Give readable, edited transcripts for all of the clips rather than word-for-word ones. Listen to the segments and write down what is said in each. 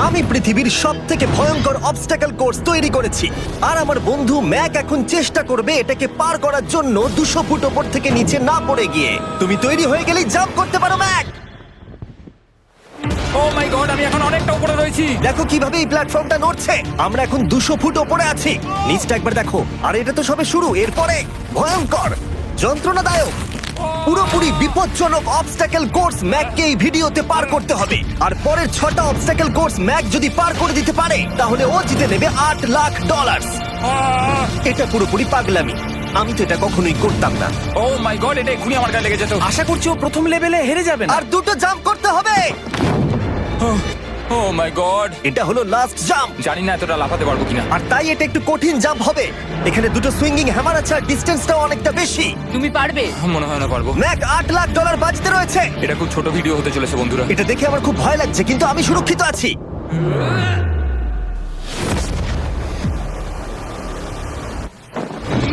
আমি পৃথিবীর সবথেকে ভয়ঙ্কর অবস্টাকল কোর্স তৈরি করেছি, আর আমার বন্ধু ম্যাক এখন চেষ্টা করবে এটাকে পার করার জন্য 200 ফুট ওপর থেকে নিচে না পড়ে গিয়ে। তুমি তৈরি হয়ে গেলেই জাম্প করতে পারো ম্যাক। ও মাই গড, আমি এখন অনেকটা উপরে রয়েছি। দেখো কিভাবে এই প্ল্যাটফর্মটা নড়ছে। আমরা এখন 200 ফুট ওপরে আছি। নিচটা একবার দেখো। আর এটা তো সবে শুরু, এরপরে ভয়ঙ্কর, যন্ত্রণাদায়ক, পুরোপুরি বিপজ্জনক অবস্টাকল কোর্স ম্যাককে এই ভিডিওতে পার করতে হবে। আর পরের 6টা অবস্টাকল কোর্স ম্যাক যদি পার করে দিতে পারে তাহলে ও জিতে নেবে $8 লাখ। এটা পুরোপুরি পাগলামি, আমি তো এটা কখনোই করতাম না। ও মাই গড, এটা এক্ষুনি আমার গায়ে লেগে যেত। আশা করছি ও প্রথম লেভেলে হেরে যাবে না। আর 2টো জাম্প করতে হবে। ও মাই গড, এটা হলো লাস্ট জাম্প, জানি না এতটা লাফাতে পারবো কিনা। আর তাই এটা একটু কঠিন জাম্প হবে। এখানে 2টো সুইঙ্গিং হ্যামার আছে আর ডিসটেন্সটাও অনেকটা বেশি। তুমি পারবে। মনে হয় না পারবো। ম্যাক $8 লাখ বাজিতে রয়েছে। এটা খুব ছোট ভিডিও হতে চলেছে বন্ধুরা। এটা দেখে আমার খুব ভয় লাগছে, কিন্তু আমি সুরক্ষিত আছি।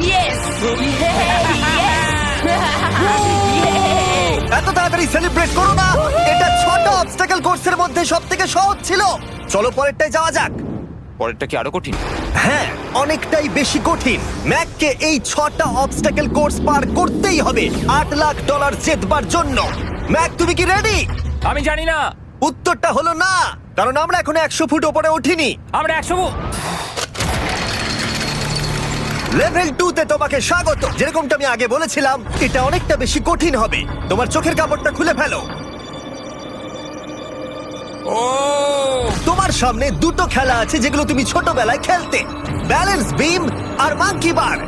ইয়েস এত তাড়াতাড়ি সেলিব্রেট করো না। এটা 6টা অবস্টাকল কোর্সের মধ্যে সবথেকে সহজ ছিল। চলো পরেরটায় যাওয়া যাক। পরেরটা কি আরো কঠিন? হ্যাঁ, অনেকটাই বেশি কঠিন। ম্যাককে এই 6টা অবস্টাকল কোর্স পার করতেই হবে $8 লাখ জেতবার জন্য। ম্যাক, তুমি কি রেডি? আমি জানি না। উত্তরটা হলো না, কারণ আমরা এখনো 100 ফুট ওপরে উঠিনি। আমরা 100 লেভেল 2 তে তোমাকে স্বাগত। যেরকমটা আমি আগে বলেছিলাম, এটা অনেকটা বেশি কঠিন হবে। তোমার চোখের কাপড়টা খুলে ফেলো। ও তোমার সামনে 2টো খেলা আছে যেগুলো তুমি ছোটবেলায় খেলতে, ব্যালেন্স বিম আর মাঙ্কি বার।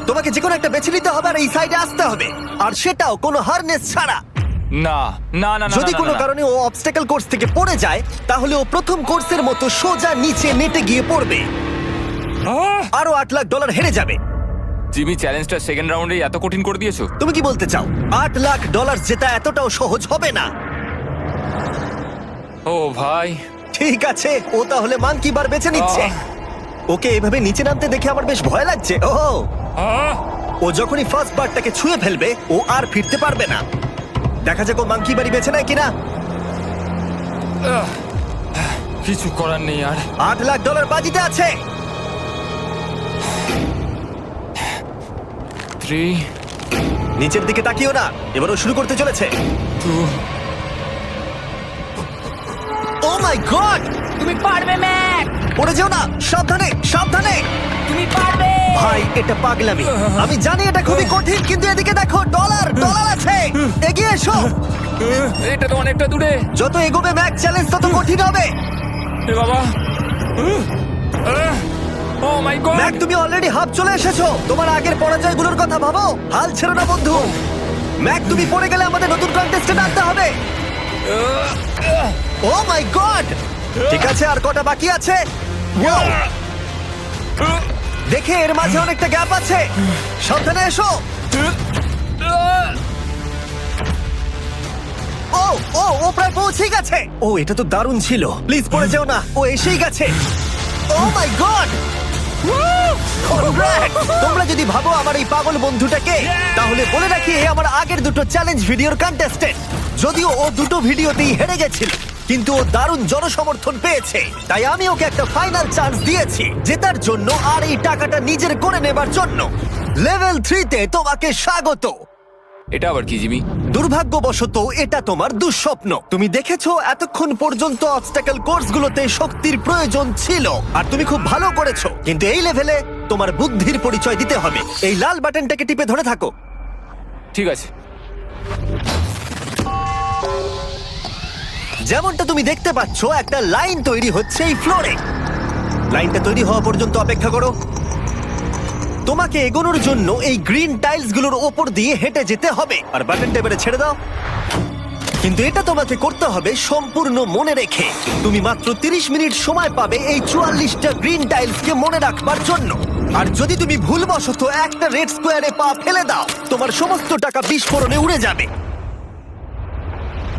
তোমাকে যে কোনো একটা বেছে নিতে হবে আর এই সাইডে আসতে হবে, আর সেটাও কোনো হারনেস ছাড়া। না না না না, যদি না, কোনো না, না। কারণে ও অবস্টাকল কোর্স থেকে পড়ে যায়, তাহলে ও প্রথম কোর্সের মতো সোজা নিচে নেটে গিয়ে পড়বে, আহ! আরো $8 লাখ হেরে যাবে। জিমি, চ্যালেঞ্জটা সেকেন্ড রাউন্ডে এত কঠিন করে দিয়েছো। তুমি কি বলতে চাও $8 লাখ জেতা এতটাও সহজ হবে না? ও ভাই, ঠিক আছে, ও তাহলে মাঙ্কি বার বেছে নিচ্ছে। ওকে এভাবে নিচে নামতে দেখে আমার বেশ ভয় লাগছে। ও আহ! ও যখনই ফার্স্ট বারটাকে ছুঁয়ে ফেলবে, ও আর ফিরতে পারবে না। দেখা যাক ও মাঙ্কি বাড়ি বেছে নেয় কিনা। আহ! কিছু করার নেই আর। $8 লাখ বাজিতে আছে। 3 নিচের দিকে তাকিও না, এবারও শুরু করতে চলেছে। 2 ও মাই গড, তুমি পারবে ম্যাক। পড়ে যেও না, সাবধানে সাবধানে। তুমি পারবে। ভাই, এটা পাগলামি। আমি জানি এটা খুবই কঠিন, কিন্তু এদিকে দেখো, ডলার আছে। এগিয়ে এসো। এটা তো অনেকটা দূরে। যত এগোবে ম্যাক চ্যালেঞ্জ তত কঠিন হবে। এ বাবা, ও মাই গড। ম্যাক, তুমি অলরেডি হাফ চলে এসেছো। তোমার আগের পরাজয়গুলোর কথা ভাবো, হাল ছেড়ো না বন্ধু। ম্যাক, তুমি পড়ে গেলে আমাদের নতুন কন্টেস্টে আনতে হবে। ও মাই গড, ঠিক আছে, আর কটা বাকি আছে? Wow! দেখে এর মাঝে অনেকটা গ্যাপ আছে। সাবধানে এসো। ও ও ও প্রায় পৌঁছে গেছে। ও, এটা তো দারুণ ছিল। প্লিজ পড়ে যেও না, ও এসেই গেছে। ও মাই গড, তোমরা যদি ভাবো আমার এই পাগল বন্ধুটাকে, তাহলে বলে রাখি এ আমার আগের 2টো চ্যালেঞ্জ ভিডিওর কন্টেস্টেন্ট। যদিও ও 2টো ভিডিওতেই হেরে গেছিল, কিন্তু ও দারুণ জনসমর্থন পেয়েছে, তাই আমি ওকে একটা ফাইনাল চান্স দিয়েছি জেতার জন্য আর এই টাকাটা নিজের করে নেবার জন্য। লেভেল 3 তে তোমাকে স্বাগত। এটা আবার কি জিমি? দুর্ভাগ্যবশত এটা তোমার দুঃস্বপ্ন। তুমি দেখেছো এতক্ষণ পর্যন্ত অবস্টাকল কোর্সগুলোতে শক্তির প্রয়োজন ছিল, আর তুমি খুব ভালো করেছো, কিন্তু এই লেভেলে তোমার বুদ্ধির পরিচয় দিতে হবে। এই লাল বাটনটাকে টিপে ধরে থাকো। ঠিক আছে। যেমনটা তুমি দেখতে পাচ্ছ, একটা লাইন তৈরি হচ্ছে এই ফ্লোরে। লাইনটা তৈরি হওয়া পর্যন্ত অপেক্ষা করো। তোমাকে এগোনোর জন্য এই গ্রিন টাইলস গুলোর ওপর দিয়ে হেঁটে যেতে হবে, আর বাটনটা এবারে ছেড়ে দাও। কিন্তু এটা তোমাকে করতে হবে সম্পূর্ণ মনে রেখে। তুমি মাত্র 30 মিনিট সময় পাবে এই 44টা গ্রিন টাইলসকে মনে রাখবার জন্য। আর যদি তুমি ভুলবশত একটা রেড স্কোয়ারে পা ফেলে দাও, তোমার সমস্ত টাকা বিস্ফোরণে উড়ে যাবে।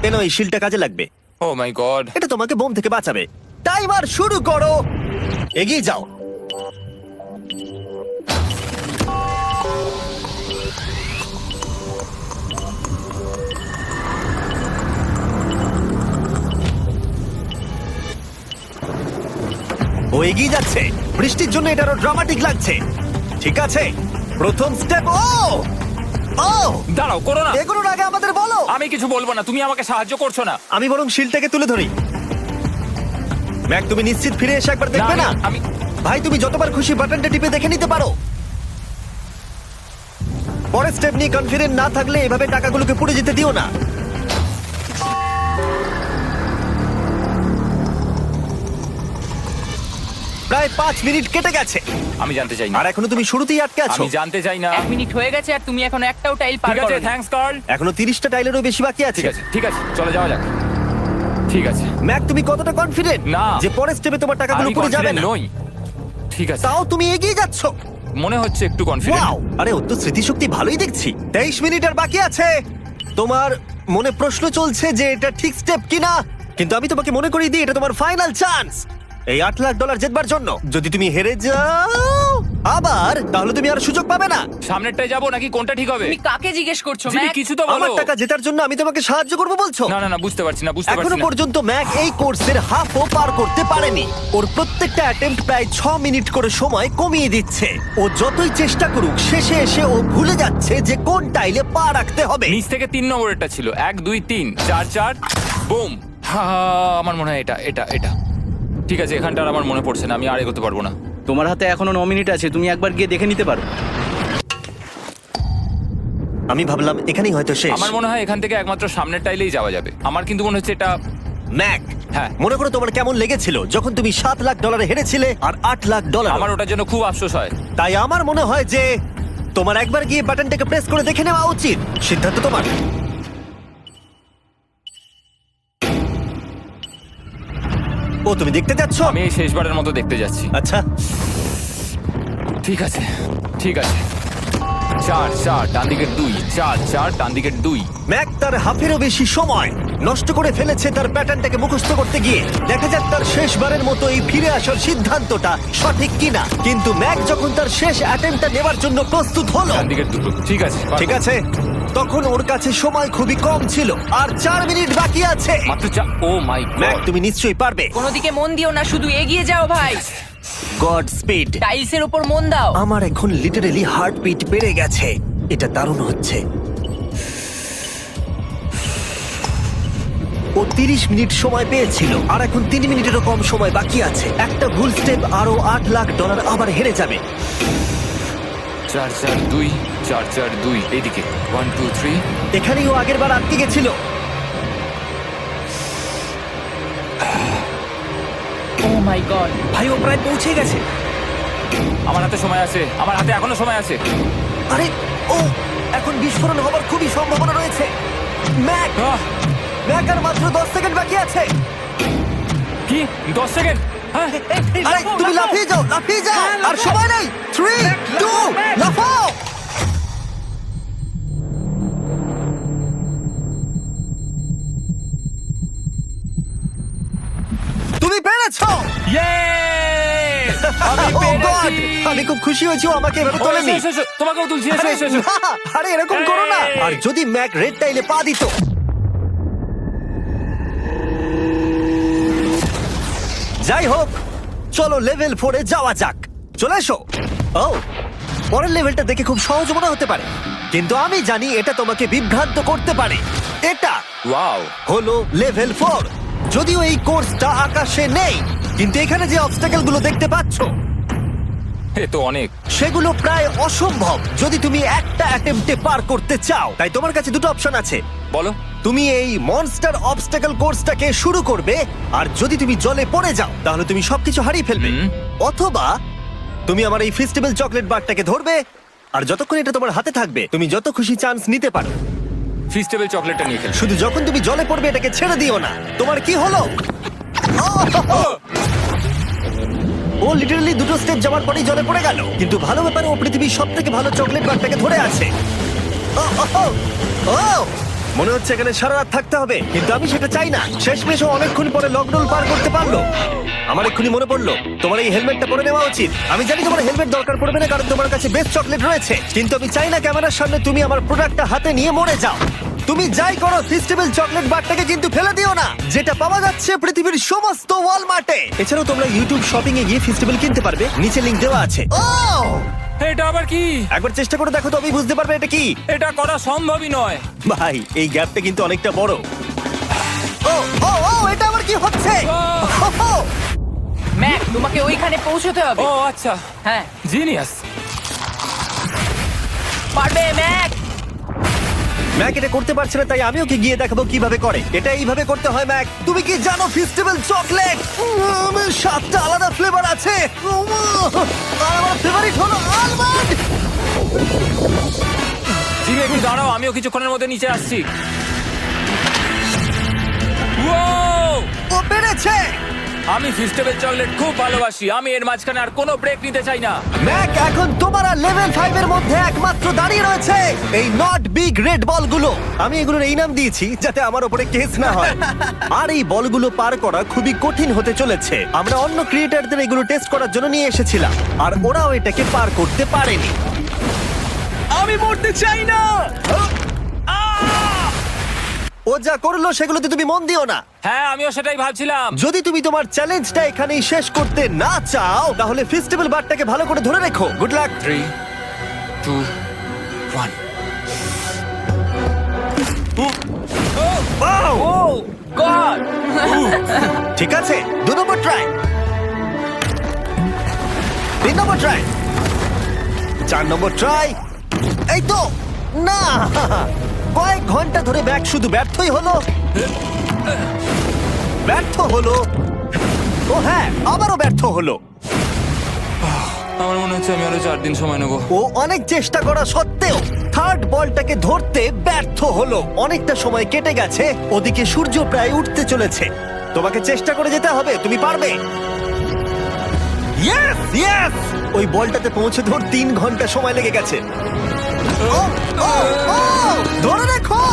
কেন, এই শিলটা কাজে লাগবে। ও মাই গড। এটা তোমাকে বোম থেকে বাঁচাবে। টাইমার শুরু করো, এগিয়ে যাও। ও এগিয়ে যাচ্ছে। বৃষ্টির জন্য এটা আরো ড্রামাটিক লাগছে। ঠিক আছে, প্রথম স্টেপ। ও ও দাঁড়াও, করো না। এগুলোর আগে আমাদের বলো। আমি কিছু বলবো না, তুমি আমাকে সাহায্য করছো না। আমি বরং শিলটাকে তুলে ধরি। ম্যাক, তুমি নিশ্চিত ফিরে এসে একবার দেখবে না? আমি ভাই, তুমি যতবার খুশি বাটনটা টিপে দেখে নিতে পারো। পরের স্টেপ নিয়ে কনফিডেন্ট না থাকলে এভাবে টাকাগুলোকে পুড়ে যেতে দিও না। প্রায় 5 মিনিট কেটে গেছে আমি জানতে চাই না। আর এখনো তুমি শুরুতেই আটকে আছো। আমি জানতে চাই না। 1 মিনিট হয়ে গেছে আর তুমি এখন একটাও টাইল পার ঠিক আছে, করোনি। Thanks Carl. এখনো 30টা টাইলেরও বেশি বাকি আছে। ঠিক আছে, ঠিক আছে, চলে যাওয়া যাক। ঠিক আছে, ম্যাক, তুমি কতটা কনফিডেন্ট না। যে পরের স্টেপে তোমার টাকাগুলো আমি পুড়ে যাবে confident না? নই। ঠিক আছে, তাও তুমি এগিয়ে যাচ্ছ। মনে হচ্ছে একটু কনফিডেন্ট। ওয়াও, আরে ও তো স্মৃতিশক্তি ভালোই দেখছি। 23 মিনিট আর বাকি আছে। তোমার মনে প্রশ্ন চলছে যে এটা ঠিক স্টেপ কিনা, কিন্তু আমি তোমাকে মনে করিয়ে দিই এটা তোমার ফাইনাল চান্স এই $8 লাখ জেতবার জন্য। যদি তুমি হেরে যাও আবার, তাহলে তুমি আর সুযোগ পাবে না। সামনেরটায় যাবো নাকি কোনটা ঠিক হবে? তুমি কাকে জিজ্ঞেস করছো জিমি, ম্যাক? কিছু তো আমার বলো। টাকা জেতার জন্য আমি তোমাকে সাহায্য করবো বলছো? না না না, বুঝতে পারছি না, বুঝতে এখনো পারছি না। পর্যন্ত ম্যাক এই কোর্সের হাফও পার করতে পারেনি। ওর প্রত্যেকটা অ্যাটেম্প্ট প্রায় 6 মিনিট করে সময় কমিয়ে দিচ্ছে। ও যতই চেষ্টা করুক, শেষে এসে ও ভুলে যাচ্ছে যে কোন টাইলে পা রাখতে হবে। নিচ থেকে 3 নম্বরেরটা ছিল 1 2 3 4 4 বুম। আমার মনে হয় এটা এটা এটা ঠিক আছে। এখানটা আর আমার মনে পড়ছে না, আমি আর এগোতে পারবো না। তোমার হাতে এখনো 9 মিনিট আছে, তুমি একবার গিয়ে দেখে নিতে পারো। আমি ভাবলাম এখানেই হয়তো শেষ। আমার মনে হয় এখান থেকে একমাত্র সামনের টাইলেই যাওয়া যাবে। আমার কিন্তু মনে হচ্ছে এটা। ম্যাক, হ্যাঁ। মনে করো তোমার কেমন লেগেছিল যখন তুমি $7 লাখ হেরেছিলে আর $8 লাখ। আমার ওটার জন্য খুব আফসোস হয়। তাই আমার মনে হয় যে তোমার একবার গিয়ে বাটনটাকে প্রেস করে দেখে নেওয়া উচিত। সিদ্ধান্ত তোমার। ও, তুমি দেখতে যাচ্ছ? আমি এই শেষবারের মতো দেখতে যাচ্ছি। আচ্ছা, ঠিক আছে, ঠিক আছে। 4 4 ডান দিকের 2, 4 4 ডান দিকের 2। ম্যাক তার হাফেরও বেশি সময় নষ্ট করে ফেলেছে তার প্যাটার্নটাকে মুখস্থ করতে গিয়ে। দেখা যাক তার শেষবারের মতো এই ফিরে আসার সিদ্ধান্তটা সঠিক কিনা। কিন্তু ম্যাক যখন তার শেষ অ্যাটেম্পটা নেবার জন্য প্রস্তুত হলো, ডান দিকের 2। ঠিক আছে, ঠিক আছে, তখন ওর কাছে সময় খুবই কম ছিল আর 4 মিনিট বাকি আছে। মাত্র 4। ও মাই ম্যাক, গড। তুমি নিশ্চয়ই পারবে। কোনো দিকে মন দিও না, শুধু এগিয়ে যাও ভাই। God speed. টাইলসের উপর মন দাও। আমার এখন লিটারালি হার্টবিট বেড়ে গেছে। এটা দারুণ হচ্ছে। ও 30 মিনিট সময় পেয়েছিল আর এখন 3 মিনিটেরও কম সময় বাকি আছে। একটা ভুল স্টেপ আরো $8 লাখ আবার হেরে যাবে। 4 4 2 4 4 2 এইদিকে 1 2 3। এখানেই ও আগের বার আটকে গেছিল। ও মাই গড। ভাই, ও প্রায় পৌঁছে গেছে। আমার হাতে সময় আছে, আমার হাতে এখনো সময় আছে। আরে, ও এখন বিস্ফোরণ হবার খুবই সম্ভাবনা রয়েছে। ম্যাক, আহ, ম্যাক আর মাত্র 10 সেকেন্ড বাকি আছে। কি 10 সেকেন্ড? হ্যাঁ, আরে তুমি লাফিয়ে যাও, লাফিয়ে যাও। আর সময় নেই। 3 2 লাফাও। তুমি পেরেছো। Yay! আমি Oh God! পেরেছি। আমি খুব খুশি হয়েছি ও আমাকে এভাবে ও, তোলেনি। এসো, এসো, এসো। তোমাকেও তুলছি, এসো, আরে এসো, এসো। না, আরে এরকম করো না। এই। আর যদি ম্যাক রেড টাইলে পা দিত। যাই হোক, চলো লেভেল 4 এ যাওয়া যাক। চলে এসো। ও, পরের লেভেলটা দেখে খুব সহজ মনে হতে পারে, কিন্তু আমি জানি এটা তোমাকে বিভ্রান্ত করতে পারে। এটা ওয়াও। হলো লেভেল 4। যদিও এই কোর্সটা আকাশে নেই, কিন্তু এখানে যে অবস্টাকেল গুলো দেখতে পাচ্ছ এ তো অনেক। সেগুলো প্রায় অসম্ভব যদি তুমি একটা অ্যাটেম্পটে পার করতে চাও। তাই তোমার কাছে দুটো অপশন আছে। বলো। তুমি এই মনস্টার অবস্টাকেল কোর্সটাকে শুরু করবে, আর যদি তুমি জলে পড়ে যাও তাহলে তুমি সবকিছু হারিয়ে ফেলবে। হুম। অথবা তুমি আমার এই ফেস্টিভ্যাল চকলেট বারটাকে ধরবে, আর যতক্ষণ এটা তোমার হাতে থাকবে তুমি যত খুশি চান্স নিতে পারো। ফিস্টেবল চকলেটটা নিয়ে খেলছি। শুধু যখন তুমি জলে পড়বে এটাকে ছেড়ে দিও না। তোমার কি হলো? ও লিটারালি দুটো স্টেপ যাওয়ার পরেই জলে পড়ে গেল। কিন্তু ভালো ব্যাপারে ও পৃথিবীর সবথেকে ভালো চকলেট বারটাকে ধরে আছে। ও, মনে হচ্ছে এখানে সারা রাত থাকতে হবে, কিন্তু আমি সেটা চাই না। শেষমেশ ও অনেকক্ষণ পরে লকডাউন পার করতে পারলো। আমার এক্ষুনি মনে পড়লো তোমার এই হেলমেটটা পরে নেওয়া উচিত। আমি জানি তোমার হেলমেট দরকার পড়বে না, কারণ তোমার কাছে বেস্ট চকলেট রয়েছে, কিন্তু আমি চাই না ক্যামেরার সামনে তুমি আমার প্রোডাক্টটা হাতে নিয়ে মরে যাও। তুমি যাই করো ফেস্টিভ্যাল চকলেট বারটাকে কিন্তু ফেলে দিও না, যেটা পাওয়া যাচ্ছে পৃথিবীর সমস্ত ওয়ালমার্টে। এছাড়াও তোমরা ইউটিউব শপিং এ গিয়ে ফেস্টিভ্যাল কিনতে পারবে, নিচে লিংক দেওয়া আছে। ও এটা আবার কি? একবার চেষ্টা করে দেখো, তবেই বুঝতে পারবে এটা কি। এটা করা সম্ভবই নয়। ভাই এই গ্যাপটা কিন্তু অনেকটা বড়। ও ও ও এটা আবার কি হচ্ছে? ও, ম্যাক, তোমাকে ওইখানে পৌঁছতে হবে। ও আচ্ছা, হ্যাঁ, জিনিয়াস। পারবে ম্যাক। ম্যাক এটা করতে পারছে না, তাই আমি ওকে গিয়ে দেখাবো কিভাবে করে। এটা এইভাবে করতে হয় ম্যাক। তুমি কি জানো ফেস্টিভ্যাল চকলেট 7টা আলাদা ফ্লেভার আছে। আর আমার ফেভারিট হলো আলমন্ড। জিমি একটু দাঁড়াও, আমিও কিছুক্ষণের মধ্যে নিচে আসছি। Wow! ও পেরেছে। আমি ফেস্টিভ্যাল চকলেট খুব ভালোবাসি। আমি এর মাঝখানে আর কোনো ব্রেক নিতে চাই না। ম্যাক এখন তোমার আর লেভেল 5 এর মধ্যে একমাত্র দাঁড়িয়ে রয়েছে এই নট বিগ রেড বলগুলো। আমি এগুলোর এই নাম দিয়েছি যাতে আমার উপরে কেস না হয়। আর এই বলগুলো পার করা খুবই কঠিন হতে চলেছে। আমরা অন্য ক্রিয়েটরদের এগুলো টেস্ট করার জন্য নিয়ে এসেছিলাম, আর ওরাও এটাকে পার করতে পারেনি। আমি মরতে চাই না। ও যা করলো সেগুলোতে তুমি মন দিও না। হ্যাঁ, আমিও সেটাই ভাবছিলাম। যদি তুমি তোমার চ্যালেঞ্জটা এখানেই শেষ করতে না চাও, তাহলে ফেস্টিভ্যাল বারটাকে ভালো করে ধরে রেখো। Good luck. 3, 2, 1। ও গড! ঠিক আছে, 2 নম্বর ট্রাই, 3 নম্বর ট্রাই, 4 নম্বর ট্রাই। এই তো না, কয়েক ঘন্টা ধরে ব্যাগ শুধু ব্যর্থই হলো, ব্যর্থ হলো। ও হ্যাঁ, আবারও ব্যর্থ হলো। আমার মনে হচ্ছে আমি আরো 4 দিন সময় নেবো। ও অনেক চেষ্টা করা সত্ত্বেও থার্ড বলটাকে ধরতে ব্যর্থ হলো। অনেকটা সময় কেটে গেছে, ওদিকে সূর্য প্রায় উঠতে চলেছে। তোমাকে চেষ্টা করে যেতে হবে, তুমি পারবে। ইয়েস ইয়েস, ওই বলটাতে পৌঁছে ধর 3 ঘন্টা সময় লেগে গেছে। ও ও ও ধরে রাখো,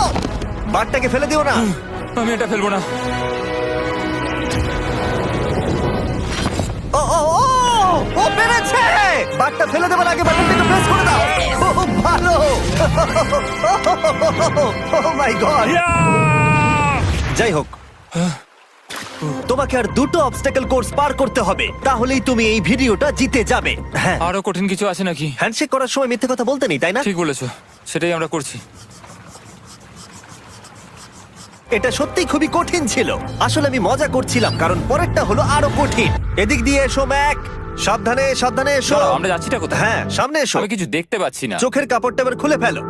বারটাকে ফেলে দিও না। আমি এটা ফেলবো না। ও ও ও ও পেরেছে। বারটা ফেলে দেবার আগে বাটনটাকে প্রেস করে দাও। ও ভালো। ও মাই গড। যাই হোক, তোমাকে আর 2টো অবস্টাকেল কোর্স পার করতে হবে, তাহলেই তুমি এই ভিডিওটা জিতে যাবে। হ্যাঁ, আরো কঠিন কিছু আছে নাকি? হ্যান্ডশেক করার সময় মিথ্যে কথা বলতে নেই, তাই না? ঠিক বলেছো, সেটাই আমরা করছি। এটা সত্যি খুবই কঠিন ছিল। আসলে আমি মজা করছিলাম, কারণ পরেরটা হলো আরো কঠিন। এদিক দিয়ে এসো ম্যাক, সাবধানে সাবধানে এসো। দাঁড়াও, আমরা যাচ্ছিটা কোথায়? হ্যাঁ, সামনে এসো। আমি কিছু দেখতে পাচ্ছি না। চোখের কাপড়টা এবার খুলে ফেলো।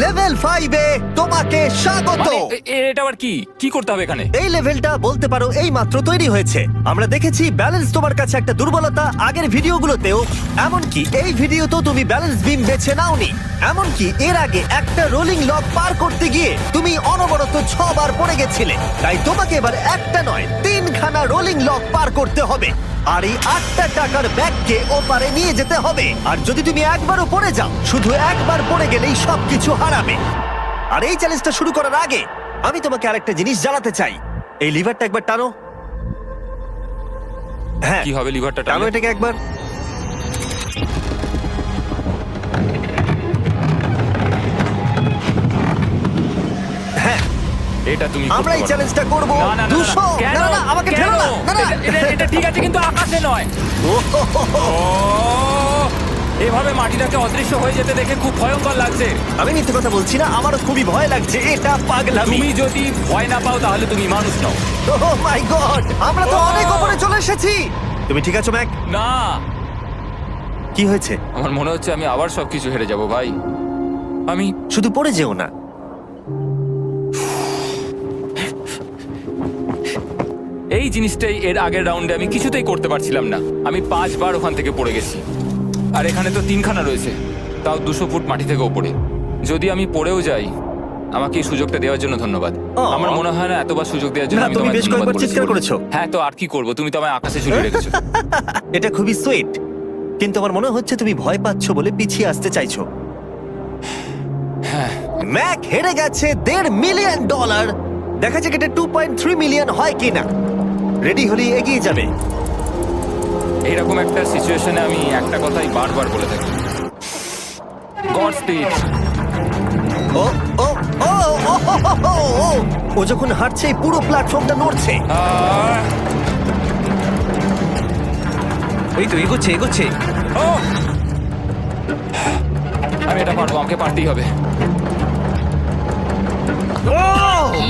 লেভেল 5 এ তোমাকে স্বাগত। মানে, এটা আবার কি কি করতে হবে এখানে? এই লেভেলটা বলতে পারো এই মাত্র তৈরি হয়েছে। আমরা দেখেছি ব্যালেন্স তোমার কাছে একটা দুর্বলতা আগের ভিডিওগুলোতেও, এমনকি এই ভিডিওতেও তুমি ব্যালেন্স বিম বেছে নাওনি। এমনকি এর আগে একটা রোলিং লক পার করতে গিয়ে তুমি অনবরত 6 বার পড়ে গেছিলে। তাই তোমাকে এবার একটা নয় 3খানা রোলিং লক পার করতে হবে, আর এই 8টা টাকার ব্যাগকে ওপারে নিয়ে যেতে হবে। আর যদি তুমি একবারও পড়ে যাও, শুধু একবার পড়ে গেলেই সবকিছু হারাবে। আর এই চ্যালেঞ্জটা শুরু করার আগে আমি তোমাকে আরেকটা জিনিস জানাতে চাই। এই লিভারটা একবার টানো। হ্যাঁ, কি হবে লিভারটা টানো টানলে? এটাকে একবার। হ্যাঁ, এটা তুমি আমরা এই করতে পারো। চ্যালেঞ্জটা করব। না, না, না, না, 200 কেন? না না আমাকে কেন? ঠেলো না। না না এটা ঠিক আছে, কিন্তু আকাশে নয়। ও, এভাবে মাটিটাকে অদৃশ্য হয়ে যেতে দেখে খুব ভয়ঙ্কর লাগছে। আমি মিথ্যে কথা বলছি না, আমারও খুবই ভয় লাগছে। এটা পাগলামি। তুমি যদি ভয় না পাও তাহলে তুমি মানুষ নও। ও মাই গড, আমরা তো Oh! অনেক উপরে চলে এসেছি। তুমি ঠিক আছো ম্যাক? না, কি হয়েছে? আমার মনে হচ্ছে আমি আবার সবকিছু হেরে যাব ভাই। আমি শুধু পড়ে যেও না। এই জিনিসটাই এর আগের রাউন্ডে আমি কিছুতেই করতে পারছিলাম না। আমি 5 বার ওখান থেকে পড়ে গেছি, আর এখানে তো 3খানা রয়েছে, তাও 200 ফুট মাটি থেকে ওপরে। যদি আমি পড়েও যাই, আমাকে এই সুযোগটা দেওয়ার জন্য ধন্যবাদ। আমার মনে হয় না এতবার সুযোগ দেওয়ার জন্য না, আমি তুমি তোমায় বেশ ধন্যবাদ কয়েকবার চিৎকার বলেছি। করেছো। হ্যাঁ, তো আর কি করব, তুমি তো আমায় আকাশে ঝুলিয়ে রেখেছো। এটা খুবই সুইট, কিন্তু আমার মনে হচ্ছে তুমি ভয় পাচ্ছ বলে পিছিয়ে আসতে চাইছো। হ্যাঁ, ম্যাক হেরে গেছে $1.5 মিলিয়ন। দেখা যাক এটা 2.3 মিলিয়ন হয় কিনা। রেডি হলে এগিয়ে যাবে। এইরকম একটা সিচুয়েশনে আমি একটা কথাই বারবার বলে থাকি, গড স্পিড। ও ও ও ও, ও, ও, ও, ও। ও যখন হাঁটছে এই পুরো প্ল্যাটফর্মটা নড়ছে। আহ, এই তো এগোচ্ছে এগোচ্ছে। ও! আমি এটা পারবো, আমাকে পারতেই হবে।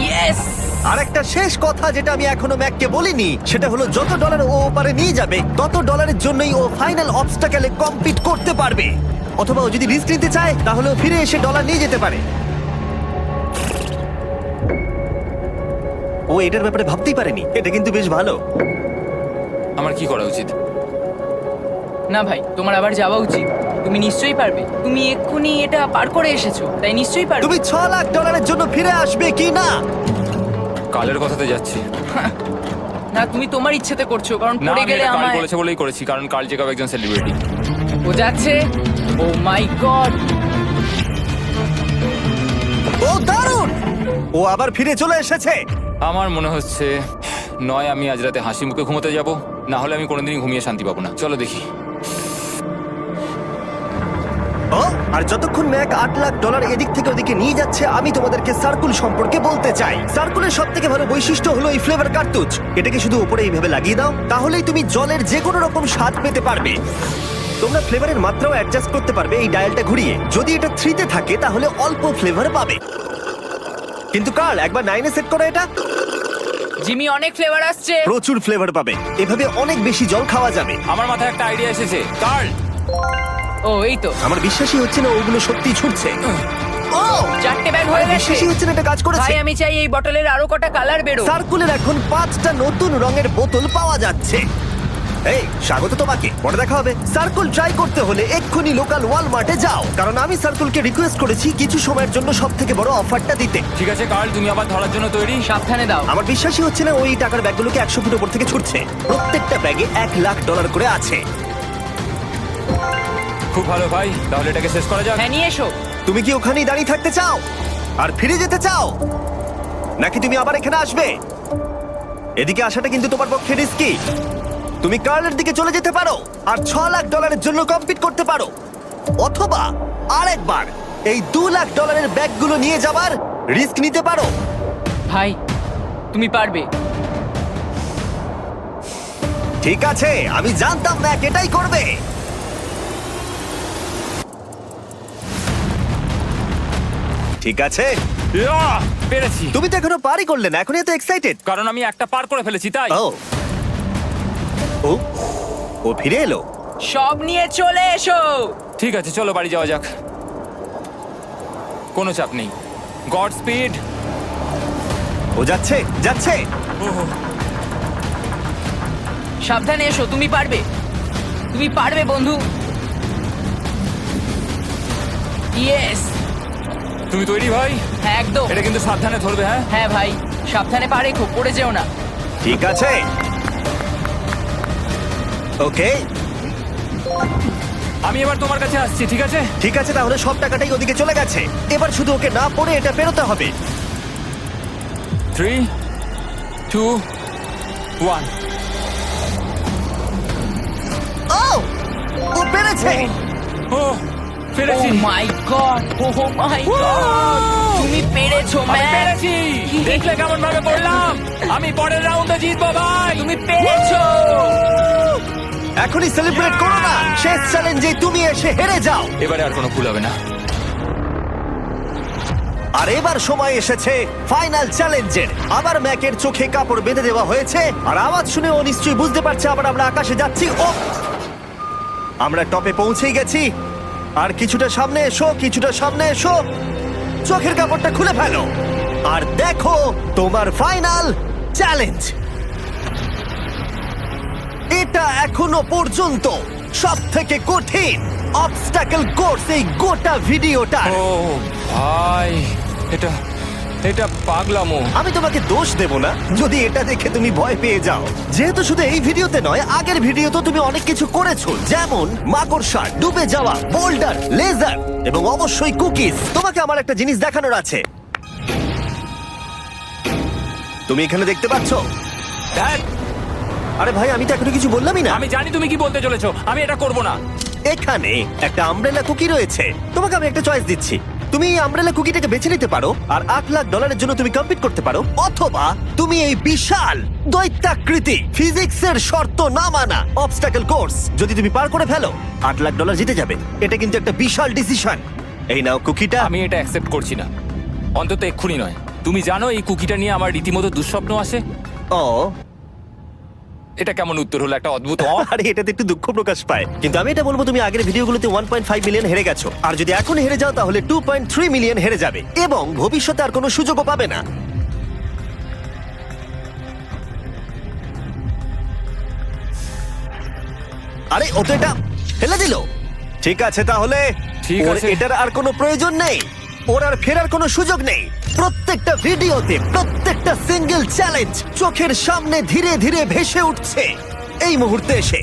ইয়েস! আর একটা শেষ কথা যেটা আমি এখনো ম্যাককে বলিনি সেটা হলো যত ডলার ও ওপারে নিয়ে যাবে তত ডলারের জন্যই ও ফাইনাল অবস্টাকেলে কমপ্লিট করতে পারবে। অথবা ও যদি রিস্ক নিতে চায় তাহলে ও ফিরে এসে ডলার নিয়ে যেতে পারে। ও এটার ব্যাপারে ভাবতেই পারেনি। এটা কিন্তু বেশ ভালো। আমার কি করা উচিত? না ভাই, তোমার আবার যাওয়া উচিত। তুমি নিশ্চয়ই পারবে। তুমি এক্ষুনি এটা পার করে এসেছো, তাই নিশ্চয়ই পারবে। তুমি $6 লাখ জন্য ফিরে আসবে কি না? কালের কথাতে যাচ্ছি। না, তুমি তোমার ইচ্ছেতে করছো, কারণ না, পড়ে আমি গেলে এটা কাল আমার বলেছে বলেই করেছি, কারণ কাল জেকব একজন সেলিব্রিটি। ও যাচ্ছে। ও মাই গড! ও দারুণ! ও আবার ফিরে চলে এসেছে। আমার মনে হচ্ছে নয় আমি আজ রাতে হাসি মুখে ঘুমোতে যাব, না হলে আমি কোনোদিনই ঘুমিয়ে শান্তি পাবো না। চলো দেখি। ও, আর যতক্ষণ ম্যাক $8 লাখ এদিক থেকে ওদিকে নিয়ে যাচ্ছে আমি তোমাদেরকে সার্কুল সম্পর্কে বলতে চাই। সার্কুলের সব থেকে ভালো বৈশিষ্ট্য হলো এই ফ্লেভার কার্তুজ। এটাকে শুধু উপরে এইভাবে লাগিয়ে দাও, তাহলেই তুমি জলের যে কোনো রকম স্বাদ পেতে পারবে। তোমরা ফ্লেভারের মাত্রাও অ্যাডজাস্ট করতে পারবে এই ডায়ালটা ঘুরিয়ে। যদি এটা 3-তে থাকে তাহলে অল্প ফ্লেভার পাবে, কিন্তু কাল একবার 9-এ সেট করো এটা, জিমি, অনেক ফ্লেভার আসছে। প্রচুর ফ্লেভার পাবে। এভাবে অনেক বেশি জল খাওয়া যাবে। আমার মাথায় একটা আইডিয়া এসেছে। কার্ল, ও এই তো, আমার বিশ্বাসই হচ্ছে না ওগুলো সত্যি ছুটছে। ও 4টে ব্যাগ হয়ে গেছে। বিশ্বাসই হচ্ছে না এটা কাজ করেছে। ভাই, আমি চাই এই বটলের আরো কটা কালার বেরো। সার্কুলের এখন 5টা নতুন রঙের বোতল পাওয়া যাচ্ছে। এই স্বাগত তোমাকে, পরে দেখা হবে। সার্কুল ট্রাই করতে হলে এক্ষুনি লোকাল ওয়ালমার্টে যাও, কারণ আমি সার্কুলকে রিকোয়েস্ট করেছি কিছু সময়ের জন্য সবথেকে বড় অফারটা দিতে। ঠিক আছে কার্ল, তুমি আবার ধরার জন্য তৈরি? সাবধানে দাও। আমার বিশ্বাসই হচ্ছে না ওই টাকার ব্যাগগুলোকে 100 ফুট উপর থেকে ছুটছে। প্রত্যেকটা ব্যাগে $1 লাখ করে আছে। খুব ভালো ভাই, তাহলে এটাকে শেষ করা যাক। হ্যাঁ, নিয়ে এসো। তুমি কি ওখানেই দাঁড়িয়ে থাকতে চাও আর ফিরে যেতে চাও, নাকি তুমি আবার এখানে আসবে? এদিকে আসাটা কিন্তু তোমার পক্ষে রিস্কি। তুমি কার্লের দিকে চলে যেতে পারো আর $6 লাখ জন্য কম্পিট করতে পারো, অথবা আরেকবার এই $2 লাখ ব্যাগগুলো নিয়ে যাবার রিস্ক নিতে পারো। ভাই, তুমি পারবে। ঠিক আছে, আমি জানতাম ম্যাক এটাই করবে। ঠিক আছে, ইয়াহ! পেরেছি, তুমি তো এখনো পারই করলে না, এখন এত এক্সাইটেড। কারণ আমি একটা পার করে ফেলেছি তাই। ও ও ও ফিরে এলো। সব নিয়ে চলে এসো। ঠিক আছে, চলো বাড়ি যাওয়া যাক। কোনো চাপ নেই। God speed. ও যাচ্ছে যাচ্ছে। সাবধানে এসো, তুমি পারবে। তুমি পারবে বন্ধু। ইয়েস! তুমি তৈরি ভাই? হ্যাঁ, একদম। এটা কিন্তু সাবধানে ধরবে, হ্যাঁ? হ্যাঁ ভাই, সাবধানে পারে, খুব পড়ে যেও না। ঠিক আছে, ওকে আমি এবার তোমার কাছে আসছি, ঠিক আছে? ঠিক আছে, তাহলে সব টাকাটাই ওদিকে চলে গেছে। এবার শুধু ওকে না পড়ে এটা পেরোতে হবে। 3, 2, 1। ও ও পেরেছে। ও ও পেরেছি। মাই গড! O my god! তুমি পেরেছো আমি ম্যান! পেরেছি। দেখলে কেমন ভাবে করলাম? আমি পরের রাউন্ডে জিতবো ভাই। তুমি পেরেছো! এখনই সেলিব্রেট করো না, শেষ চ্যালেঞ্জে তুমি এসে হেরে যাও। এবারে আর কোনো ভুল হবে না। আর এবার সময় এসেছে ফাইনাল চ্যালেঞ্জের। আবার ম্যাকের চোখে কাপড় বেঁধে দেওয়া হয়েছে, আর আওয়াজ শুনে ও নিশ্চয়ই বুঝতে পারছে আবার আমরা আকাশে যাচ্ছি। ও আমরা টপে পৌঁছেই গেছি। আর কিছুটা সামনে এসো, কিছুটা সামনে এসো। চোখের কাপড়টা খুলে ফেলো আর দেখো তোমার ফাইনাল চ্যালেঞ্জ। এটা এখনো পর্যন্ত সবথেকে কঠিন অবস্টাকেল কোর্স এই গোটা ভিডিওটা। ও ভাই, এটা এটা পাগলামো। আমি তোমাকে দোষ দেব না যদি এটা দেখে তুমি ভয় পেয়ে যাও, যেহেতু শুধু এই ভিডিওতে নয়, আগের ভিডিওতে তুমি অনেক কিছু করেছো, যেমন মাকড়সা, ডুবে যাওয়া, বোল্ডার, লেজার এবং অবশ্যই কুকিজ। তোমাকে আমার একটা জিনিস দেখানোর আছে। তুমি এখানে দেখতে পাচ্ছ? দেখ, আরে ভাই, আমি তো এখনো কিছু বললামই না। আমি জানি তুমি কি বলতে চলেছো। আমি এটা করব না। এখানে একটা আমব্রেলা কুকি রয়েছে। তোমাকে আমি একটা চয়েস দিচ্ছি, তুমি এই আমব্রেলা কুকিটাকে বেছে নিতে পারো আর $8 লাখ জন্য তুমি কম্পিট করতে পারো, অথবা তুমি এই বিশাল দৈত্যাকৃতি ফিজিক্সের শর্ত না মানা অবস্টাকল কোর্স যদি তুমি পার করে ফেলো, $8 লাখ জিতে যাবে। এটা কিন্তু একটা বিশাল ডিসিশন। এই নাও কুকিটা। আমি এটা অ্যাকসেপ্ট করছি না, অন্তত এক্ষুনি নয়। তুমি জানো এই কুকিটা নিয়ে আমার রীতিমতো দুঃস্বপ্ন আসে। ও এটা কেমন উত্তর হলো, একটা অদ্ভুত আরে এটাতে একটু দুঃখ প্রকাশ পায়, কিন্তু আমি এটা বলবো তুমি আগের ভিডিওগুলোতে 1.5 মিলিয়ন হেরে গেছো, আর যদি এখন হেরে যাও তাহলে 2.3 মিলিয়ন হেরে যাবে এবং ভবিষ্যতে আর কোনো সুযোগও পাবে না। আরে ও তো এটা ফেলে দিল। ঠিক আছে তাহলে ঠিক ওর আছে। এটার আর কোনো প্রয়োজন নেই, ওর আর ফেরার কোনো সুযোগ নেই। প্রত্যেকটা ভিডিওতে প্রত্যেকটা সিঙ্গেল চ্যালেঞ্জ চোখের সামনে ধীরে ধীরে ভেসে উঠছে এই মুহূর্তে এসে।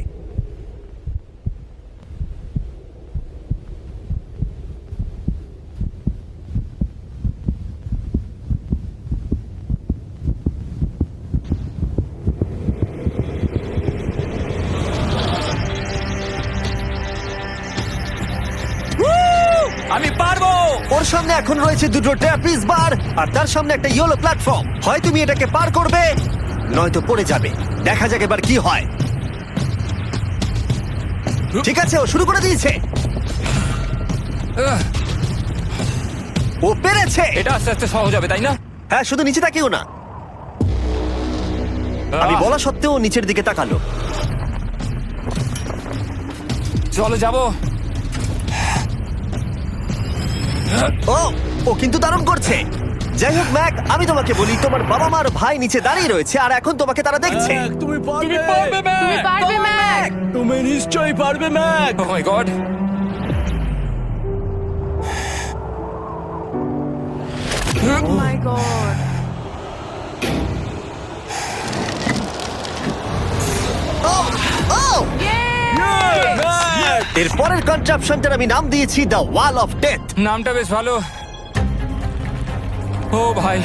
আমি পারবো। ওর সামনে এখন রয়েছে দুটো ট্র্যাপিজ বার আর তার সামনে একটা ইয়েলো প্ল্যাটফর্ম। হয় তুমি এটাকে পার করবে নয়তো পড়ে যাবে। দেখা যাক এবার কি হয়। ঠিক আছে, ও শুরু করে দিয়েছে, আহ, ও পেরেছে। এটা আস্তে আস্তে সহজ হবে, তাই না? হ্যাঁ, শুধু নিচে তাকিও না। আমি বলা সত্ত্বেও ও নিচের দিকে তাকালো। চলো যাবো। ও ও কিন্তু দারুণ করছে। যাই হোক ম্যাক, আমি তোমাকে বলি তোমার বাবা মার ভাই নিচে দাঁড়িয়ে রয়েছে আর এখন তোমাকে তারা দেখছে। তুমি তুমি পারবে ম্যাক। তুমি নিশ্চয়ই পারবে Mac. Oh my god. Oh my god. ও ও এর পরের কনট্রাপশনটার আমি নাম দিয়েছি দ্য ওয়াল অফ ডেথ। নামটা বেশ ভালো। ও ভাই,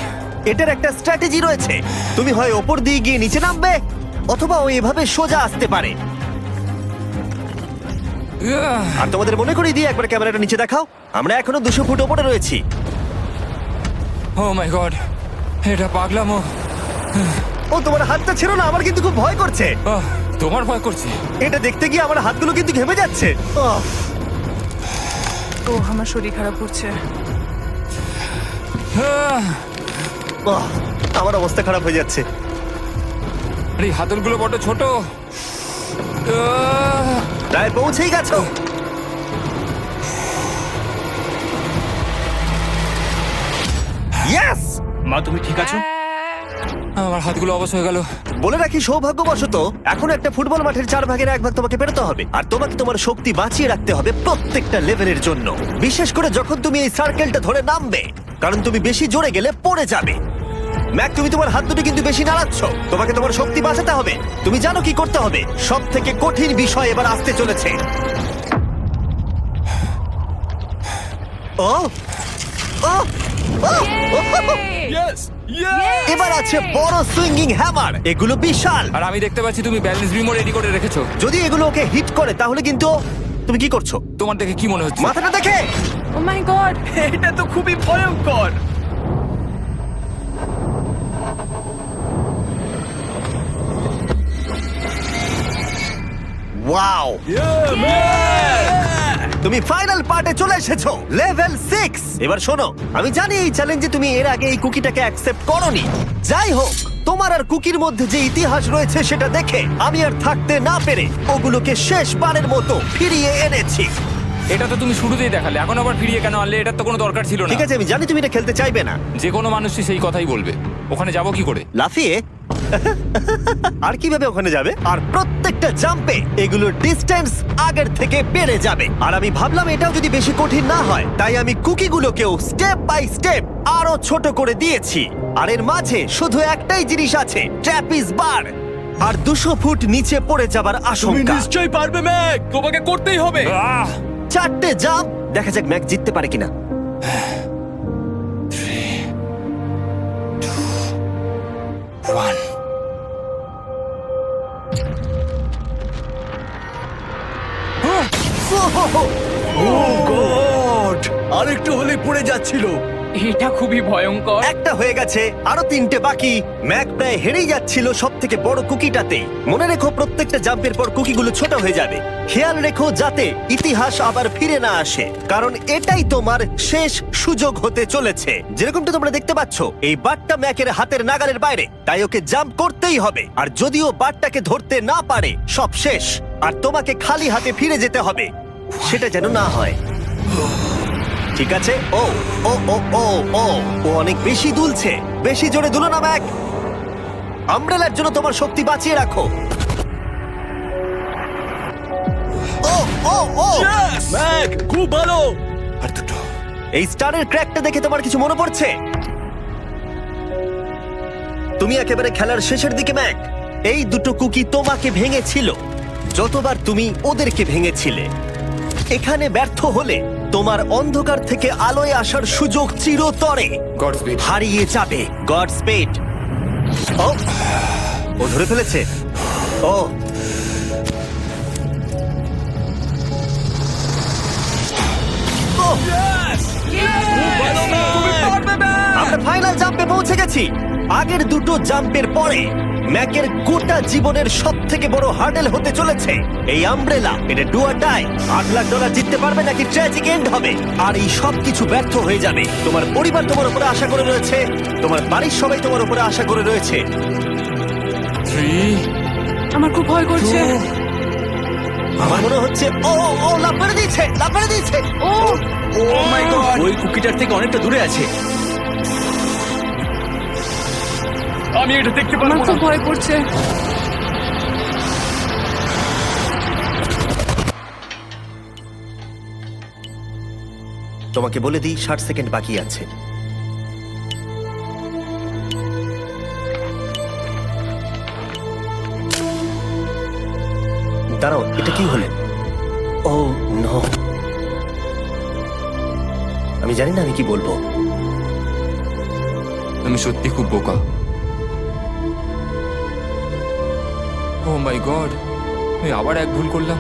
এটার একটা স্ট্র্যাটেজি রয়েছে। তুমি হয় ওপর দিয়ে গিয়ে নিচে নামবে, অথবা ও এভাবে সোজা আসতে পারে। আর তোমাদের মনে করিয়ে দিয়ে একবার ক্যামেরাটা নিচে দেখাও। আমরা এখনো 200 ফুট ওপরে রয়েছি। ও মাই গড, এটা পাগলামো। ও তোমার হাতটা ছিল না, আমার কিন্তু খুব ভয় করছে। আহ, তোমার ভয় করছে? এটা দেখতে গিয়ে আমার হাতগুলো কিন্তু ঘেমে যাচ্ছে। ও আমার শরীর খারাপ করছে। আমার অবস্থা খারাপ হয়ে যাচ্ছে। আরে এই হাতলগুলো বড় ছোট। প্রায় পৌঁছেই গেছো। ইয়েস! মা তুমি ঠিক আছো? আমার হাতগুলো অবশ হয়ে গেল। বলে রাখি, সৌভাগ্যবশত এখন একটা ফুটবল মাঠের 4/1 তোমাকে পেরোতে হবে, আর তোমাকে তোমার শক্তি বাঁচিয়ে রাখতে হবে প্রত্যেকটা লেভেলের জন্য, বিশেষ করে যখন তুমি এই সার্কেলটা ধরে নামবে, কারণ তুমি বেশি জোরে গেলে পড়ে যাবে। ম্যাক, তুমি তোমার হাত দুটো কিন্তু বেশি নাড়াচ্ছ। তোমাকে তোমার শক্তি বাঁচাতে হবে। তুমি জানো কি করতে হবে। সব থেকে কঠিন বিষয় এবার আসতে চলেছে। ও ও ও! এবার আছে বড় সুইঙ্গিং হ্যামার। এগুলো বিশাল। আর আমি দেখতে পাচ্ছি তুমি ব্যালেন্স বিমও রেডি করে রেখেছো। যদি এগুলো ওকে হিট করে তাহলে কিন্তু তুমি কি করছো? তোমার দেখে কি মনে হচ্ছে? মাথাটা দেখে। ও মাই গড। এটা তো খুবই ভয়ঙ্কর। ওয়াও! তুমি ফাইনাল পার্টে চলে এসেছো, লেভেল 6। এবার শোনো, আমি জানি এই চ্যালেঞ্জে তুমি এর আগে এই কুকিটাকে অ্যাকসেপ্ট করোনি। যাই হোক, তোমার আর কুকির মধ্যে যে ইতিহাস রয়েছে সেটা দেখে আমি আর থাকতে না পেরে ওগুলোকে শেষবারের মতো ফিরিয়ে এনেছি। এটা তো তুমি শুরুতেই দেখালে, এখন আবার ফিরিয়ে কেন আনলে? এটার তো কোনো দরকার ছিল না। ঠিক আছে, আমি জানি তুমি এটা খেলতে চাইবে না। যে কোনো মানুষই সেই কথাই বলবে। ওখানে যাবো কি করে? লাফিয়ে? আর কিভাবে ওখানে যাবে? আর প্রত্যেকটা জাম্পে এগুলোর ডিস্টেন্স আগের থেকে বেড়ে যাবে। আর আমি ভাবলাম এটাও যদি বেশি কঠিন না হয়, তাই আমি কুকিগুলোকেও স্টেপ বাই স্টেপ আরো ছোট করে দিয়েছি। আর এর মাঝে শুধু একটাই জিনিস আছে, ট্র্যাপিজ বার। আর 200 ফুট নিচে পড়ে যাবার তুমি আশঙ্কা। নিশ্চয়ই পারবে ম্যাক, তোমাকে করতেই হবে। আহ! 4টে জাম্প। দেখা যাক ম্যাক জিততে পারে কিনা। 1 ও গড! আর আরেকটু হলে পড়ে যাচ্ছিল। এটা খুবই ভয়ঙ্কর। একটা হয়ে গেছে, আরো 3টে বাকি। ম্যাক প্রায় হেরেই যাচ্ছিল সব থেকে বড় কুকিটাতে। মনে রেখো প্রত্যেকটা জাম্পের পর কুকিগুলো ছোট হয়ে যাবে। খেয়াল রেখো যাতে ইতিহাস আবার ফিরে না আসে, কারণ এটাই তোমার শেষ সুযোগ হতে চলেছে। যেরকমটা তোমরা দেখতে পাচ্ছ, এই বারটা ম্যাকের হাতের নাগালের বাইরে, তাই ওকে জাম্প করতেই হবে। আর যদিও বারটাকে ধরতে না পারে, সব শেষ। আর তোমাকে খালি হাতে ফিরে যেতে হবে, সেটা যেন না হয়। ঠিক আছে। ও ও ও ও ও ও অনেক বেশি দুলছে। বেশি জোরে দুলো না ম্যাক। আমব্রেলার জন্য তোমার শক্তি বাঁচিয়ে রাখো। ও ও ও ম্যাক, খুব ভালো। আর দুটো। এই স্টারের ক্র্যাকটা দেখে তোমার কিছু মনে পড়ছে? তুমি একেবারে খেলার শেষের দিকে ম্যাক। এই দুটো কুকি তোমাকে ভেঙেছিল যতবার তুমি ওদেরকে ভেঙেছিলে। এখানে ব্যর্থ হলে তোমার অন্ধকার থেকে আলোয় আসার সুযোগ চিরতরে গড স্পিড। হারিয়ে যাবে। God speed. ও ও ধরে ফেলেছে। ও ও, আমরা ফাইনাল জাম্পে পৌঁছে গেছি। আগের দুটো জাম্পের পরে ম্যাকের গোটা জীবনের সব থেকে বড় হার্ডেল হতে চলেছে এই আমব্রেলা। এটা ডু অর ডাই। $8 লাখ জিততে পারবে নাকি ট্র্যাজিক এন্ড হবে। আর এই সব কিছু ব্যর্থ হয়ে যাবে। তোমার পরিবার তোমার উপরে আশা করে রয়েছে, তোমার বাড়ির সবাই তোমার উপরে আশা করে রয়েছে। 3, আমার খুব ভয় করছে। 2, আমার মনে হচ্ছে ও ও, ও লাফ মেরে দিয়েছে, লাফ মেরে দিয়েছে। ও ও মাই গড, ওই কুকিটার থেকে অনেকটা দূরে আছে। আমি এটা দেখতে আমার পারবো খুব না। ভয় করছে। তোমাকে বলে দিই 60 সেকেন্ড বাকি আছে। দাঁড়াও, এটা কি হলো? ও নো, আমি জানি না আমি কি বলবো। আমি সত্যি খুব বোকা। ও মাই গড, আমি আবার এক ভুল করলাম।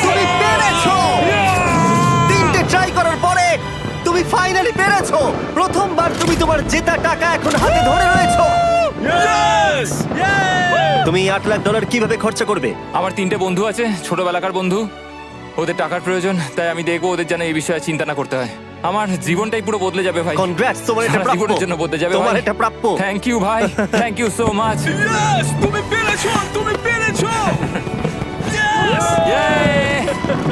তুমি পেরেছো! 3টে ট্রাই করার পরে তুমি ফাইনালি পেরেছো। প্রথমবার তুমি তোমার জেতা টাকা এখন হাতে ধরে রয়েছো। Yes! তুমি $8 লাখ কিভাবে খরচা করবে? আমার 3টে বন্ধু আছে, ছোটবেলাকার বন্ধু। ওদের টাকার প্রয়োজন, তাই আমি দেখবো ওদের যেন এই বিষয়ে চিন্তা না করতে হয়। আমার জীবনটাই পুরো বদলে যাবে ভাই। কনগ্রাটস, তোমার এটা সারা প্রাপ্য। জীবনের জন্য বদলে যাবে তোমার ভাই। এটা প্রাপ্য। থ্যাংক ইউ ভাই, thank you so much. Yes! তুমি পেরেছো, তুমি পেরেছো।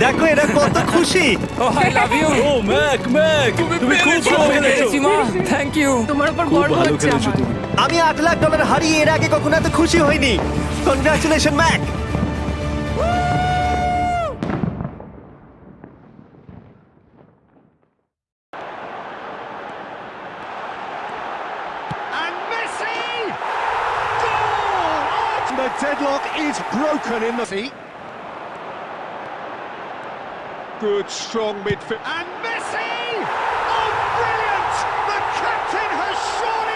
দেখো এরা কত খুশি। Oh I love you. Oh Mac, Mac, তুমি খুব ভালো খেলেছো। মা, থ্যাংক ইউ। তোমার উপর খুব গর্ব ভালো হচ্ছে খেলেছো আমার। তুমি। আমি $8 লাখ হারিয়ে এর আগে কখনো এত খুশি হইনি। Congratulation Mac. And Messi! Goal! The deadlock is broken in the feet. Good, strong midfield. And Messi! Oh, brilliant! The captain has surely